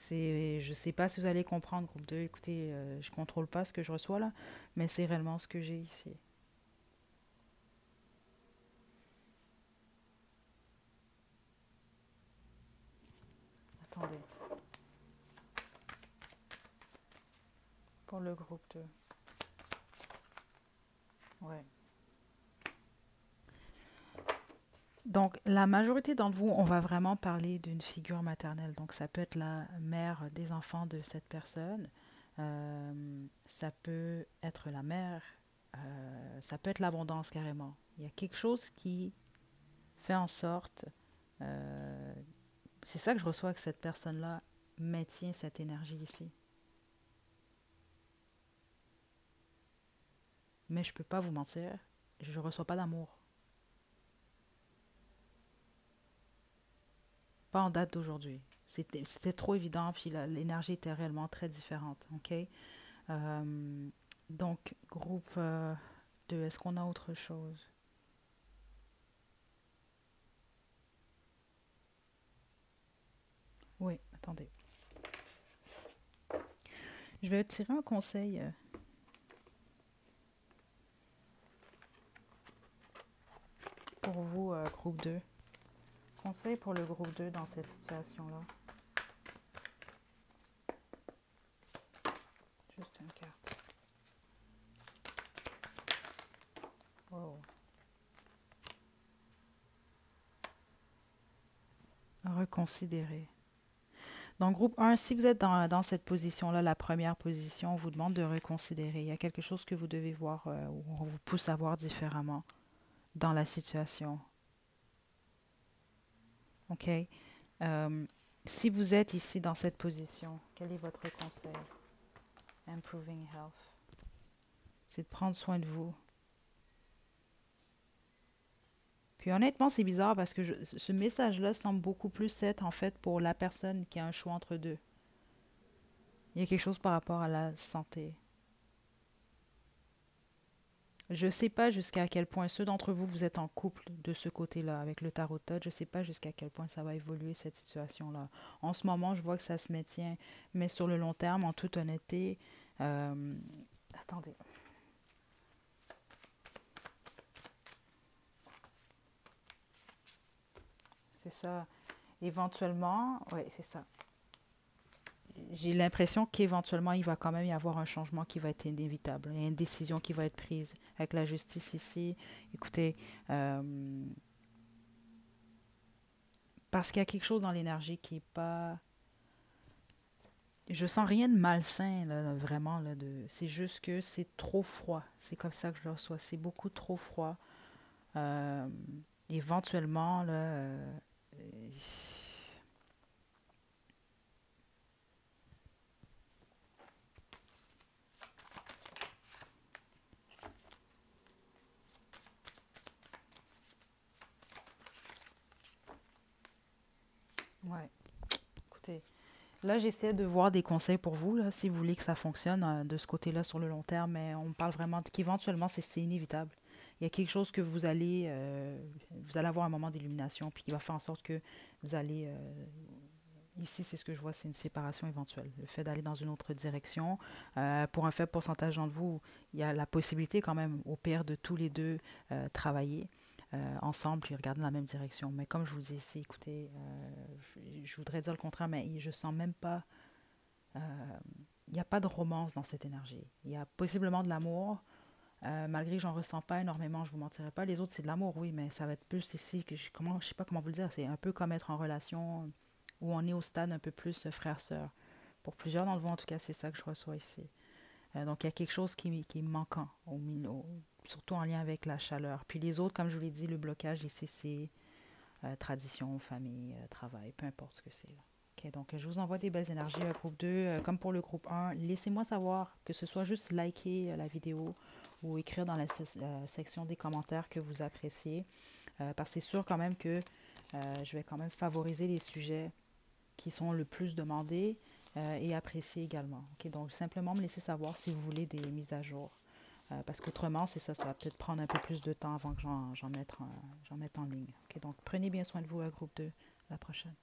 Je sais pas si vous allez comprendre, groupe 2. Écoutez, je contrôle pas ce que je reçois là, mais c'est réellement ce que j'ai ici. Attendez, pour le groupe 2. Ouais. Donc, la majorité d'entre vous, on va vraiment parler d'une figure maternelle. Donc, ça peut être la mère des enfants de cette personne. Ça peut être la mère. Ça peut être l'abondance carrément. Il y a quelque chose qui fait en sorte, euh, c'est ça que je reçois que cette personne-là maintient cette énergie ici. Mais je peux pas vous mentir, je reçois pas d'amour. Pas en date d'aujourd'hui. C'était trop évident, puis l'énergie était réellement très différente. OK? Euh, donc, groupe 2, est-ce qu'on a autre chose? Oui, attendez. Je vais tirer un conseil pour vous, groupe 2. Conseil pour le groupe 2 dans cette situation-là. Juste une carte. Wow. Reconsidérer. Donc, groupe 1, si vous êtes dans cette position-là, la première position, on vous demande de reconsidérer. Il y a quelque chose que vous devez voir ou on vous pousse à voir différemment dans la situation. OK? Euh, si vous êtes ici dans cette position, quel est votre conseil? Improving health. C'est de prendre soin de vous. Puis honnêtement, c'est bizarre parce que ce message-là semble beaucoup plus être en fait pour la personne qui a un choix entre deux. Il y a quelque chose par rapport à la santé. Je ne sais pas jusqu'à quel point ceux d'entre vous, vous êtes en couple de ce côté-là avec le tarot de Thoth. Je ne sais pas jusqu'à quel point ça va évoluer cette situation-là. En ce moment, je vois que ça se maintient, mais sur le long terme, en toute honnêteté, euh, attendez, c'est ça. Éventuellement, oui, c'est ça. J'ai l'impression qu'éventuellement, il va quand même y avoir un changement qui va être inévitable. Il y a une décision qui va être prise avec la justice ici. Écoutez, euh, parce qu'il y a quelque chose dans l'énergie qui est pas. Je sens rien de malsain, là, vraiment. Là, c'est juste que c'est trop froid. C'est comme ça que je le reçois. C'est beaucoup trop froid. Euh, éventuellement, là, ouais. Écoutez, là, j'essaie de voir des conseils pour vous, là, si vous voulez que ça fonctionne de ce côté-là sur le long terme, mais on parle vraiment qu'éventuellement, c'est inévitable. Il y a quelque chose que vous allez avoir un moment d'illumination, puis qui va faire en sorte que vous allez, ici, c'est ce que je vois, c'est une séparation éventuelle. Le fait d'aller dans une autre direction, pour un faible pourcentage d'entre vous, il y a la possibilité quand même, au pire de tous les deux, travailler ensemble puis regarder dans la même direction. Mais comme je vous dis ici, écoutez, je voudrais dire le contraire, mais je sens même pas, euh, il n'y a pas de romance dans cette énergie. Il y a possiblement de l'amour, malgré que j'en ressens pas énormément, je vous mentirai pas. Les autres, c'est de l'amour, oui, mais ça va être plus ici, je sais pas comment vous le dire, c'est un peu comme être en relation où on est au stade un peu plus frère-sœur. Pour plusieurs d'entre vous, en tout cas, c'est ça que je reçois ici. Donc, il y a quelque chose qui est manquant, surtout en lien avec la chaleur. Puis les autres, comme je vous l'ai dit, le blocage ici, c'est tradition, famille, travail, peu importe ce que c'est. Là. Ok, donc, je vous envoie des belles énergies, groupe 2, comme pour le groupe un. Laissez-moi savoir, que ce soit juste liker la vidéo ou écrire dans la section des commentaires que vous appréciez. Parce que c'est sûr quand même que je vais quand même favoriser les sujets qui sont le plus demandés et appréciés également. Okay? Donc, simplement me laisser savoir si vous voulez des mises à jour. Parce qu'autrement, c'est ça, ça va peut-être prendre un peu plus de temps avant que j'en mette en ligne. Okay? Donc, prenez bien soin de vous, groupe 2. À la prochaine.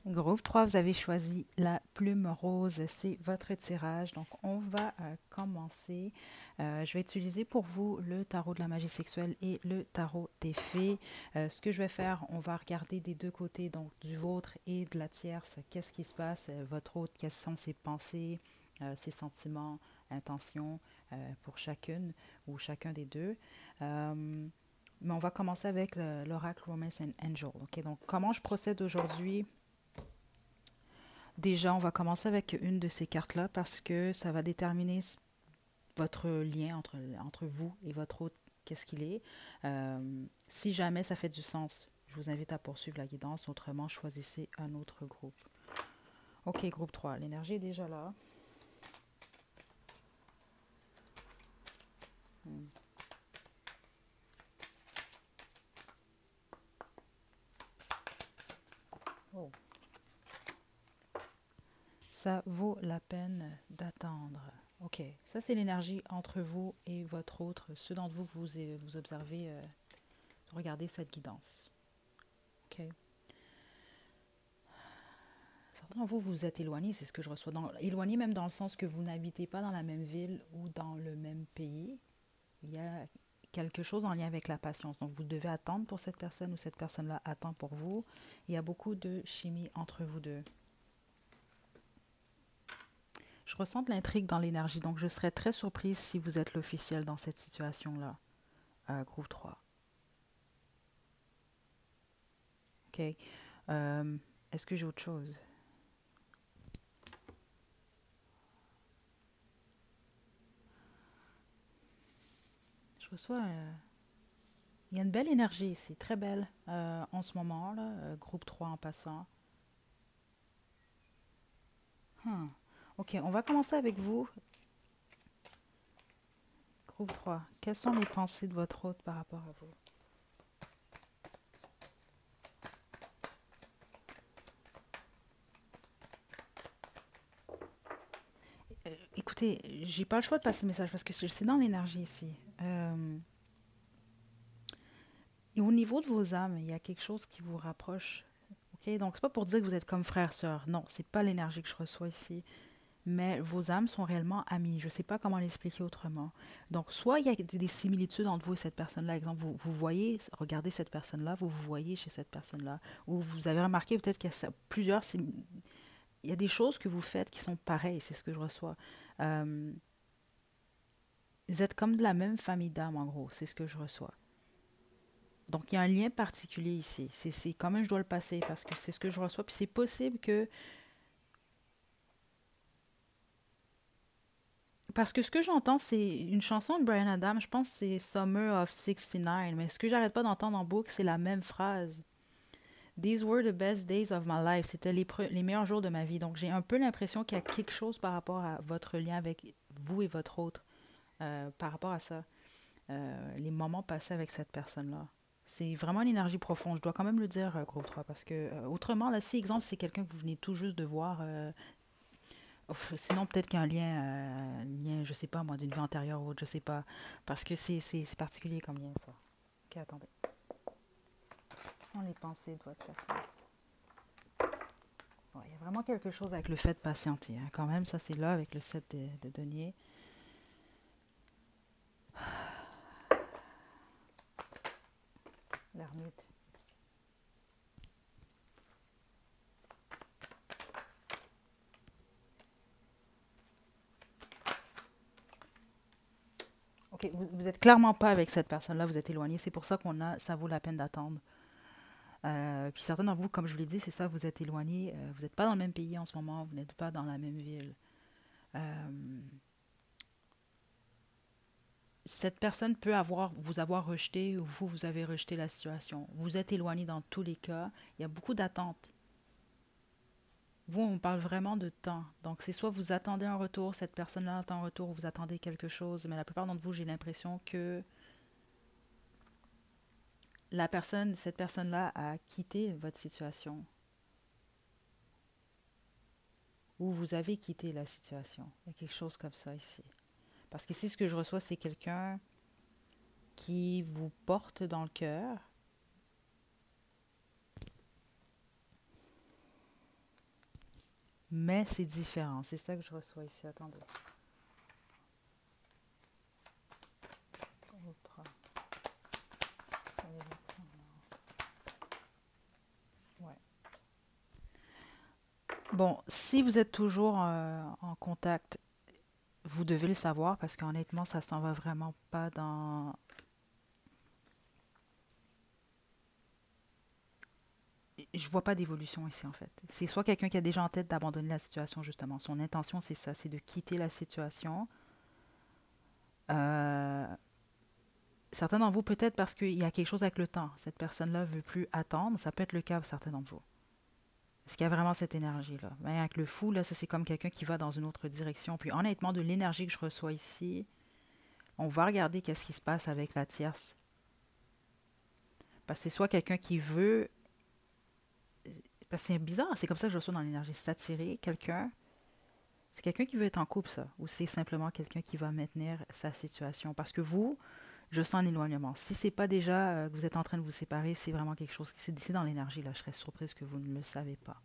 Groupe 3, vous avez choisi la plume rose, c'est votre tirage. Donc, on va commencer. Je vais utiliser pour vous le tarot de la magie sexuelle et le tarot des fées. Ce que je vais faire, on va regarder des deux côtés, donc du vôtre et de la tierce. Qu'est-ce qui se passe? Votre autre, quelles sont ses pensées, ses sentiments, intentions pour chacune ou chacun des deux. Mais on va commencer avec l'oracle Romance and Angel. Ok, donc, comment je procède aujourd'hui? Déjà, on va commencer avec une de ces cartes-là parce que ça va déterminer votre lien entre vous et votre hôte, qu'est-ce qu'il est. Si jamais ça fait du sens, je vous invite à poursuivre la guidance. Autrement, choisissez un autre groupe. Ok, groupe 3. L'énergie est déjà là. Hmm. Oh. Ça vaut la peine d'attendre. Ok, ça c'est l'énergie entre vous et votre autre, ceux d'entre vous que vous observez, regardez cette guidance. Ok. Certains d'entre vous vous êtes éloignés, c'est ce que je reçois. Éloignés même dans le sens que vous n'habitez pas dans la même ville ou dans le même pays. Il y a quelque chose en lien avec la patience. Donc vous devez attendre pour cette personne ou cette personne-là attend pour vous. Il y a beaucoup de chimie entre vous deux. Je ressens de l'intrigue dans l'énergie, donc je serais très surprise si vous êtes l'officiel dans cette situation-là. Groupe 3. OK. Est-ce que j'ai autre chose? Je reçois... il y a une belle énergie ici, très belle en ce moment, là, groupe 3 en passant. OK, on va commencer avec vous. Groupe 3, quelles sont les pensées de votre hôte par rapport à vous? Écoutez, j'ai pas le choix de passer le message parce que c'est dans l'énergie ici. Et au niveau de vos âmes, il y a quelque chose qui vous rapproche. Ok, donc c'est pas pour dire que vous êtes comme frère sœur. Non, c'est pas l'énergie que je reçois ici. Mais vos âmes sont réellement amies. Je ne sais pas comment l'expliquer autrement. Donc, soit il y a des similitudes entre vous et cette personne-là. Exemple, vous voyez, regardez cette personne-là, vous vous voyez chez cette personne-là. Ou vous avez remarqué peut-être qu'il y a plusieurs... Il y a des choses que vous faites qui sont pareilles, c'est ce que je reçois. Euh, vous êtes comme de la même famille d'âmes, en gros, c'est ce que je reçois. Donc, il y a un lien particulier ici. C'est quand même, je dois le passer parce que c'est ce que je reçois. Puis c'est possible que... Parce que ce que j'entends, c'est une chanson de Bryan Adams. Je pense que c'est Summer of 69. Mais ce que j'arrête pas d'entendre en boucle, c'est la même phrase. These were the best days of my life. C'était les meilleurs jours de ma vie. Donc, j'ai un peu l'impression qu'il y a quelque chose par rapport à votre lien avec vous et votre autre. Par rapport à ça. Les moments passés avec cette personne-là. C'est vraiment une énergie profonde. Je dois quand même le dire, groupe 3, parce que autrement, là, si exemple, c'est quelqu'un que vous venez tout juste de voir, sinon peut-être qu'il y a un lien, je sais pas moi, d'une vie antérieure ou autre, je sais pas, parce que c'est particulier comme lien, ça. Ok, attendez. Quelles sont les pensées de votre personne? Ouais, il y a vraiment quelque chose avec le fait de patienter, hein. Quand même, ça c'est là avec le 7 de denier. L'ermite. Ok, vous êtes clairement pas avec cette personne-là, vous êtes éloigné. C'est pour ça ça vaut la peine d'attendre. Puis certains d'entre vous, comme je vous l'ai dit, c'est ça, vous êtes éloignés. Vous n'êtes pas dans le même pays en ce moment, vous n'êtes pas dans la même ville. Euh, cette personne peut vous avoir rejeté ou vous avez rejeté la situation. Vous êtes éloigné dans tous les cas. Il y a beaucoup d'attentes. Vous, on parle vraiment de temps. Donc, c'est soit vous attendez un retour, cette personne-là attend un retour, ou vous attendez quelque chose. Mais la plupart d'entre vous, j'ai l'impression que cette personne-là a quitté votre situation. Ou vous avez quitté la situation. Il y a quelque chose comme ça ici. Parce qu'ici, ce que je reçois, c'est quelqu'un qui vous porte dans le cœur. Mais c'est différent. C'est ça que je reçois ici. Attendez. Autre. Ouais. Bon, si vous êtes toujours en contact, vous devez le savoir parce qu'honnêtement, ça s'en va vraiment pas dans... Je vois pas d'évolution ici, en fait. C'est soit quelqu'un qui a déjà en tête d'abandonner la situation, justement. Son intention, c'est ça, c'est de quitter la situation. Euh, Certains d'entre vous, peut-être parce qu'il y a quelque chose avec le temps. Cette personne-là veut plus attendre. Ça peut être le cas pour certains d'entre vous. Est-ce qu'il y a vraiment cette énergie-là? Ben, avec le fou, là, ça c'est comme quelqu'un qui va dans une autre direction. Puis honnêtement, de l'énergie que je reçois ici, on va regarder qu'est-ce qui se passe avec la tierce. Parce que c'est soit quelqu'un qui veut... Parce que c'est bizarre, c'est comme ça que je reçois dans l'énergie. S'attirer quelqu'un, c'est quelqu'un qui veut être en couple, ça. Ou c'est simplement quelqu'un qui va maintenir sa situation. Parce que vous, je sens un éloignement. Si c'est pas déjà que vous êtes en train de vous séparer, c'est vraiment quelque chose qui c'est dans l'énergie, là. Je serais surprise que vous ne le savez pas.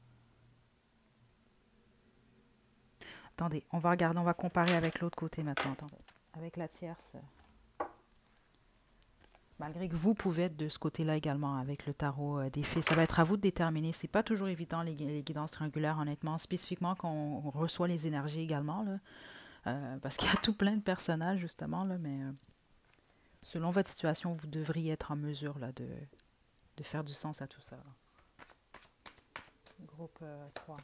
Attendez, on va regarder, on va comparer avec l'autre côté maintenant. Attendez. Avec la tierce. Malgré que vous pouvez être de ce côté-là également avec le tarot des fées. Ça va être à vous de déterminer. C'est pas toujours évident les guidances triangulaires, honnêtement. Spécifiquement quand on reçoit les énergies également, là. Parce qu'il y a tout plein de personnages, justement, là, mais selon votre situation, vous devriez être en mesure là, de faire du sens à tout ça. Là. Groupe 3.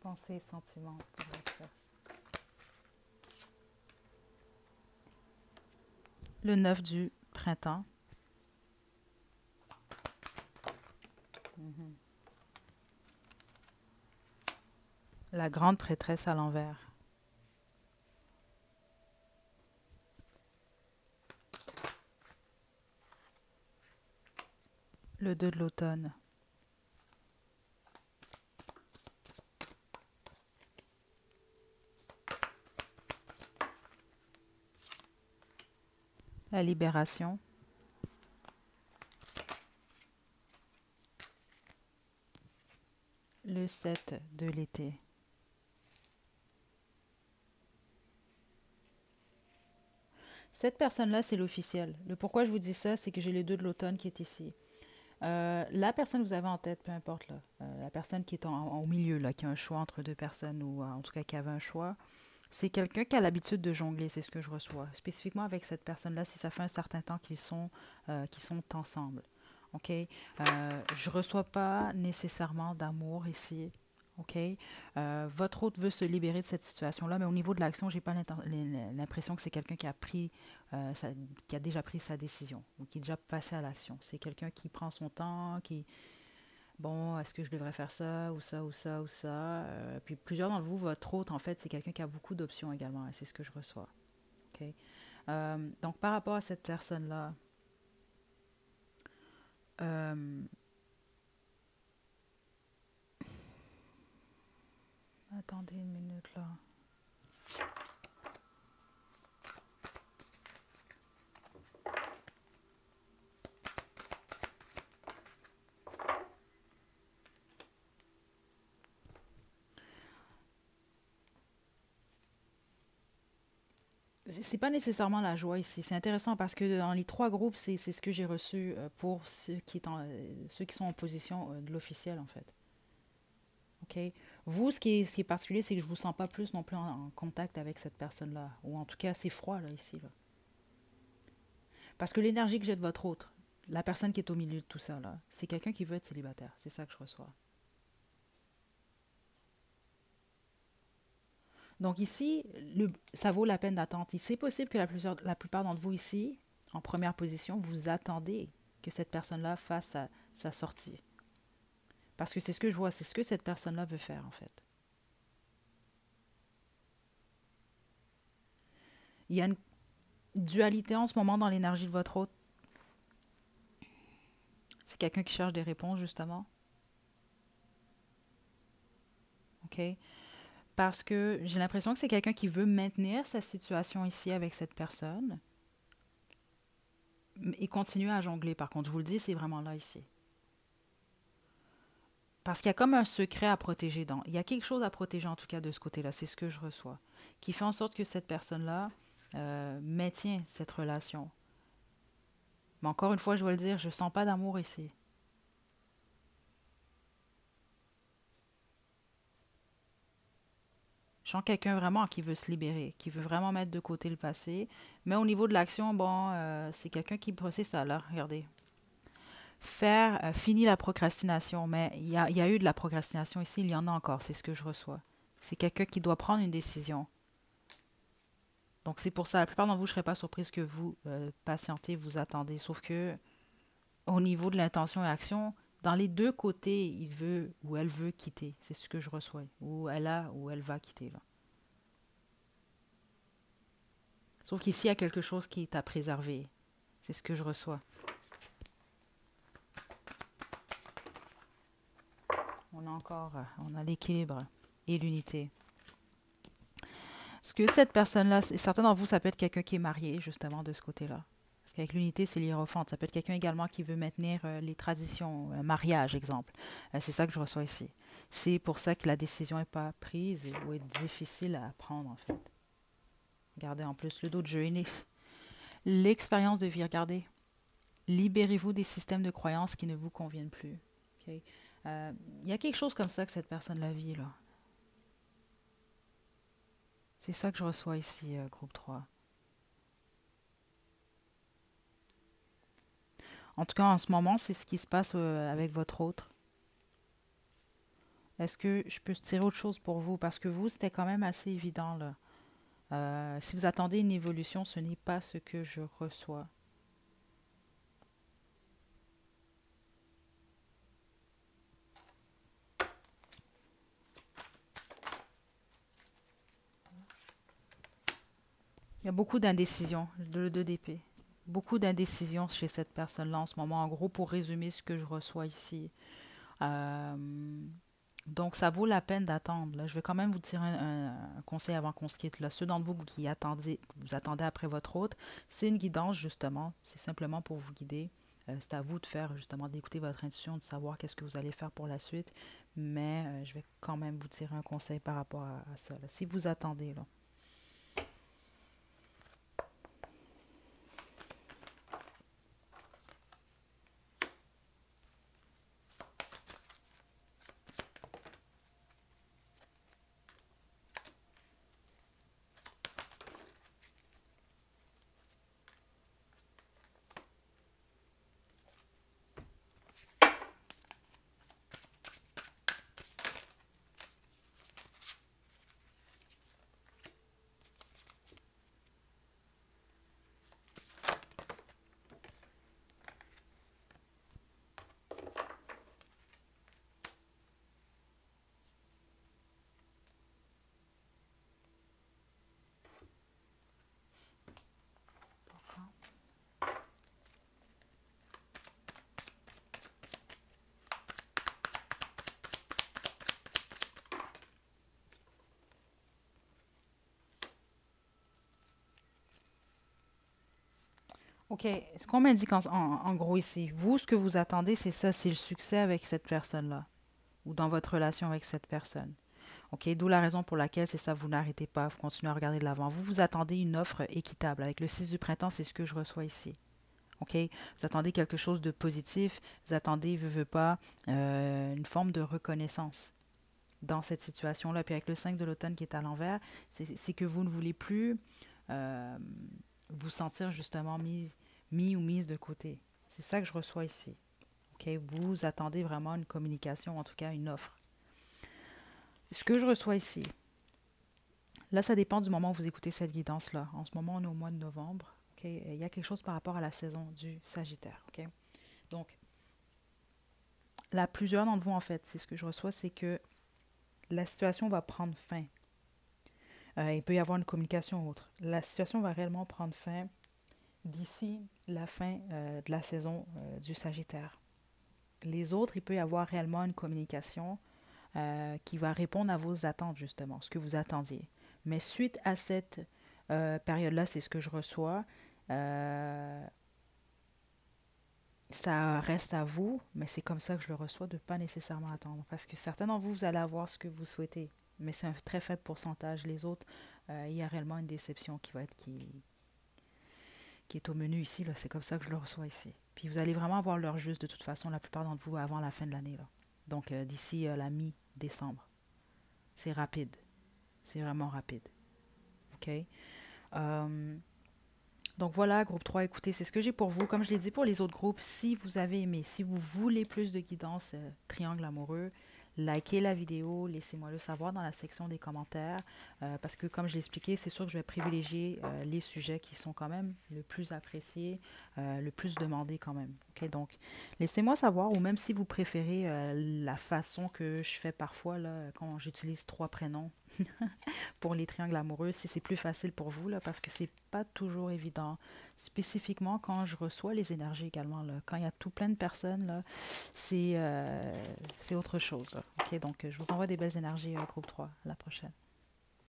Pensée et sentiments pour la tierce. Le 9 du printemps. Mhm. La grande prêtresse à l'envers. Le 2 de l'automne. La libération. Le 7 de l'été. Cette personne-là, c'est l'officiel. Le pourquoi je vous dis ça, c'est que j'ai les 2 de l'automne qui est ici. La personne que vous avez en tête, peu importe, là, la personne qui est au milieu, là, qui a un choix entre deux personnes, ou en tout cas qui avait un choix, c'est quelqu'un qui a l'habitude de jongler, c'est ce que je reçois. Spécifiquement avec cette personne-là, si ça fait un certain temps qu'ils sont ensemble. OK? Je ne reçois pas nécessairement d'amour ici. OK? Votre hôte veut se libérer de cette situation-là, mais au niveau de l'action, je n'ai pas l'impression que c'est quelqu'un qui a qui a déjà pris sa décision ou qui est déjà passé à l'action. C'est quelqu'un qui prend son temps, qui, bon, est-ce que je devrais faire ça ou ça ou ça ou ça? Puis plusieurs d'entre vous, votre hôte, en fait, c'est quelqu'un qui a beaucoup d'options également, et c'est ce que je reçois. OK? Donc, par rapport à cette personne-là, euh, attendez une minute là. C'est pas nécessairement la joie ici. C'est intéressant parce que dans les 3 groupes, c'est ce que j'ai reçu pour ceux qui sont en position de l'officiel, en fait. OK? Vous, ce qui est particulier, c'est que je vous sens pas plus non plus en contact avec cette personne-là. Ou en tout cas, c'est froid, là, ici. Là. Parce que l'énergie que j'ai de votre autre, la personne qui est au milieu de tout ça, là, c'est quelqu'un qui veut être célibataire. C'est ça que je reçois. Donc ici, ça vaut la peine d'attendre. C'est possible que la plupart d'entre vous ici, en première position, vous attendez que cette personne-là fasse sa sortie. Parce que c'est ce que je vois, c'est ce que cette personne-là veut faire, en fait. Il y a une dualité en ce moment dans l'énergie de votre hôte. C'est quelqu'un qui cherche des réponses, justement. OK? Parce que j'ai l'impression que c'est quelqu'un qui veut maintenir sa situation ici avec cette personne et continuer à jongler. Par contre, je vous le dis, c'est vraiment là, ici. Parce qu'il y a comme un secret à protéger dans. Il y a quelque chose à protéger en tout cas de ce côté-là. C'est ce que je reçois. Qui fait en sorte que cette personne-là maintient cette relation. Mais encore une fois, je dois le dire, je ne sens pas d'amour ici. Je sens quelqu'un vraiment qui veut se libérer, qui veut vraiment mettre de côté le passé. Mais au niveau de l'action, bon, c'est quelqu'un qui procède ça là. Regardez. Faire, fini la procrastination. Mais il y a eu de la procrastination ici, il y en a encore. C'est ce que je reçois. C'est quelqu'un qui doit prendre une décision. Donc c'est pour ça, la plupart d'entre vous, je ne serais pas surprise que vous patientez, vous attendez. Sauf que au niveau de l'intention et action, dans les deux côtés, il veut ou elle veut quitter. C'est ce que je reçois. Ou elle a ou elle va quitter. Là. Sauf qu'ici, il y a quelque chose qui est à préserver. C'est ce que je reçois. On a encore, on a l'équilibre et l'unité. Ce que cette personne-là, certains d'entre vous, ça peut être quelqu'un qui est marié, justement, de ce côté-là. Parce qu'avec l'unité, c'est l'hiérophante. Ça peut être quelqu'un également qui veut maintenir les traditions, un mariage, exemple. C'est ça que je reçois ici. C'est pour ça que la décision n'est pas prise ou est difficile à prendre, en fait. Regardez, en plus, le dos de jeu est né. L'expérience de vie, regardez. Libérez-vous des systèmes de croyances qui ne vous conviennent plus. Okay? Il y a quelque chose comme ça que cette personne-là vit, là. C'est ça que je reçois ici, groupe 3. En tout cas, en ce moment, c'est ce qui se passe avec votre autre. Est-ce que je peux tirer autre chose pour vous? Parce que vous, c'était quand même assez évident, là. Si vous attendez une évolution, ce n'est pas ce que je reçois. Il y a beaucoup d'indécision, le 2 d'épée. Beaucoup d'indécision chez cette personne-là en ce moment. En gros, pour résumer ce que je reçois ici. Euh, donc, ça vaut la peine d'attendre. Là. Je vais quand même vous tirer un conseil avant qu'on se quitte. Là. Ceux d'entre vous qui vous attendez après votre hôte, c'est une guidance, justement. C'est simplement pour vous guider. C'est à vous de faire, justement, d'écouter votre intuition, de savoir qu'est-ce que vous allez faire pour la suite. Mais je vais quand même vous tirer un conseil par rapport à ça. Là. Si vous attendez, là. OK. Ce qu'on m'indique en gros ici, vous, ce que vous attendez, c'est ça, c'est le succès avec cette personne-là ou dans votre relation avec cette personne. OK? D'où la raison pour laquelle c'est ça, vous n'arrêtez pas, vous continuez à regarder de l'avant. Vous, vous attendez une offre équitable. Avec le 6 du printemps, c'est ce que je reçois ici. OK? Vous attendez quelque chose de positif. Vous attendez, veux pas, une forme de reconnaissance dans cette situation-là. Puis avec le 5 de l'automne qui est à l'envers, c'est que vous ne voulez plus euh, vous sentir justement mis ou mise de côté. C'est ça que je reçois ici. OK? Vous attendez vraiment une communication, en tout cas une offre. Ce que je reçois ici, là, ça dépend du moment où vous écoutez cette guidance-là. En ce moment, on est au mois de novembre. OK? Il y a quelque chose par rapport à la saison du Sagittaire. OK? Donc, là, plusieurs d'entre vous, en fait, c'est ce que je reçois, c'est que la situation va prendre fin. Il peut y avoir une communication autre. La situation va réellement prendre fin d'ici la fin de la saison du Sagittaire. Les autres, il peut y avoir réellement une communication qui va répondre à vos attentes, justement, ce que vous attendiez. Mais suite à cette période-là, c'est ce que je reçois, Ça reste à vous, mais c'est comme ça que je le reçois, de pas nécessairement attendre. Parce que certains d'entre vous, vous allez avoir ce que vous souhaitez, mais c'est un très faible pourcentage. Les autres, il y a réellement une déception qui est au menu ici. Là. C'est comme ça que je le reçois ici. Puis vous allez vraiment avoir l'heure juste de toute façon, la plupart d'entre vous, avant la fin de l'année. Là. Donc d'ici la mi-décembre. C'est rapide. C'est vraiment rapide. OK? Euh, donc voilà, groupe 3, écoutez, c'est ce que j'ai pour vous. Comme je l'ai dit pour les autres groupes, si vous avez aimé, si vous voulez plus de guidance triangle amoureux, likez la vidéo, laissez-moi le savoir dans la section des commentaires. Parce que comme je l'ai expliqué, c'est sûr que je vais privilégier les sujets qui sont quand même le plus appréciés, le plus demandés quand même. Ok, donc, laissez-moi savoir, ou même si vous préférez la façon que je fais parfois, là, quand j'utilise 3 prénoms pour les triangles amoureux, si c'est plus facile pour vous, là, parce que c'est pas toujours évident. Spécifiquement quand je reçois les énergies également, là, quand il y a tout plein de personnes, là, c'est autre chose. Là. OK, donc je vous envoie des belles énergies, groupe 3. À la prochaine.